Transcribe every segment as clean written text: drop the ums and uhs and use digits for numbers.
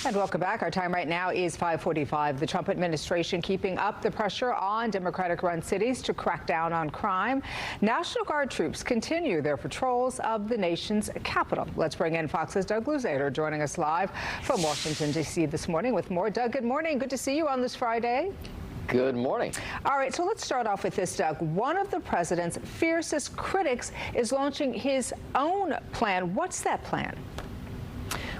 And welcome back. Our time right now is 5:45. The Trump administration keeping up the pressure on Democratic-run cities to crack down on crime. National Guard troops continue their patrols of the nation's capital. Let's bring in Fox's Doug Luzader joining us live from Washington, D.C. this morning with more. Doug, good morning. Good to see you on this Friday. Good morning. All right, so let's start off with this, Doug. One of the president's fiercest critics is launching his own plan. What's that plan?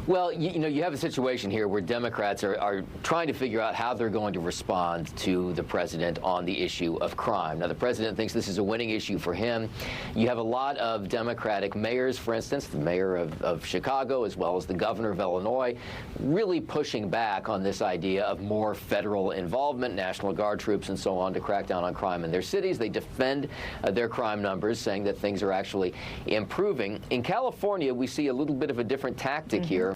Well, you have a situation here where Democrats are trying to figure out how they're going to respond to the president on the issue of crime. Now, the president thinks this is a winning issue for him. You have a lot of Democratic mayors, for instance, the mayor of Chicago, as well as the governor of Illinois, really pushing back on this idea of more federal involvement, National Guard troops and so on, to crack down on crime in their cities. They defend their crime numbers, saying that things are actually improving. In California, we see a little bit of a different tactic here.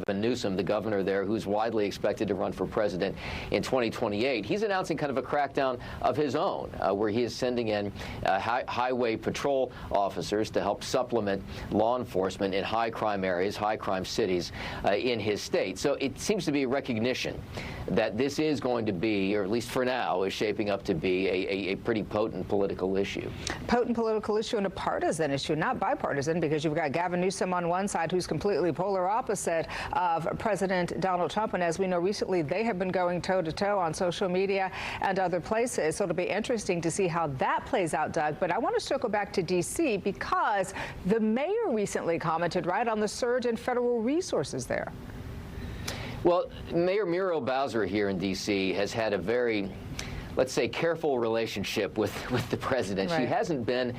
Gavin Newsom, the governor there, who's widely expected to run for president in 2028, he's announcing kind of a crackdown of his own, where he is sending in highway patrol officers to help supplement law enforcement in high crime areas, high crime cities in his state. So it seems to be a recognition that this is going to be, or at least for now, is shaping up to be a pretty potent political issue. Potent political issue and a partisan issue, not bipartisan, because you've got Gavin Newsom on one side, who's completely polar opposite of President Donald Trump. And as we know, recently they have been going toe-to-toe on social media and other places. So it'll be interesting to see how that plays out, Doug. But I want to circle back to D.C. because the mayor recently commented, right, on the surge in federal resources there. Well, Mayor Muriel Bowser here in D.C. has had a very, let's say, careful relationship with the president. Right. She hasn't been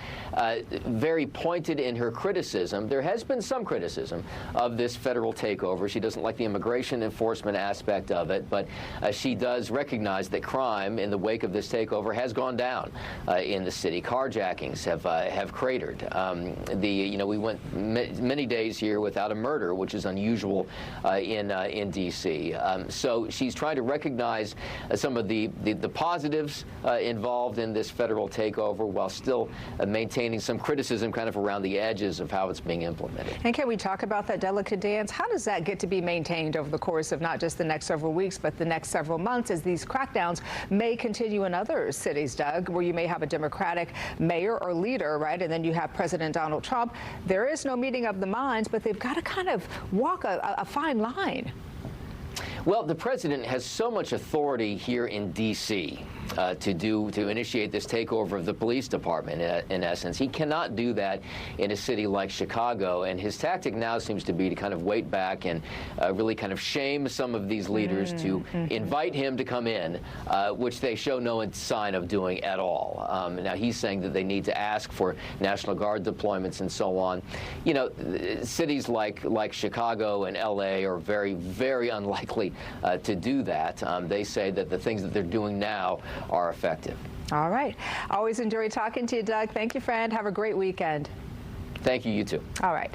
very pointed in her criticism. There has been some criticism of this federal takeover. She doesn't like the immigration enforcement aspect of it, but she does recognize that crime in the wake of this takeover has gone down in the city. Carjackings have cratered. We went many days here without a murder, which is unusual in D.C. So she's trying to recognize some of the positives involved in this federal takeover, while still maintaining some criticism kind of around the edges of how it's being implemented. And can we talk about that delicate dance? How does that get to be maintained over the course of not just the next several weeks, but the next several months, as these crackdowns may continue in other cities, Doug, where you may have a Democratic mayor or leader, right? And then you have President Donald Trump. There is no meeting of the minds, but they've got to kind of walk a fine line. Well, the president has so much authority here in D.C. to initiate this takeover of the police department, in essence. He cannot do that in a city like Chicago, and his tactic now seems to be to kind of wait back and really kind of shame some of these leaders to invite him to come in, which they show no sign of doing at all. Now, he's saying that they need to ask for National Guard deployments and so on. You know, cities like Chicago and L.A. are very, very unlikely to do that. They say that the things that they're doing now are effective. All right. Always enjoy talking to you, Doug. Thank you, friend. Have a great weekend. Thank you. You too. All right.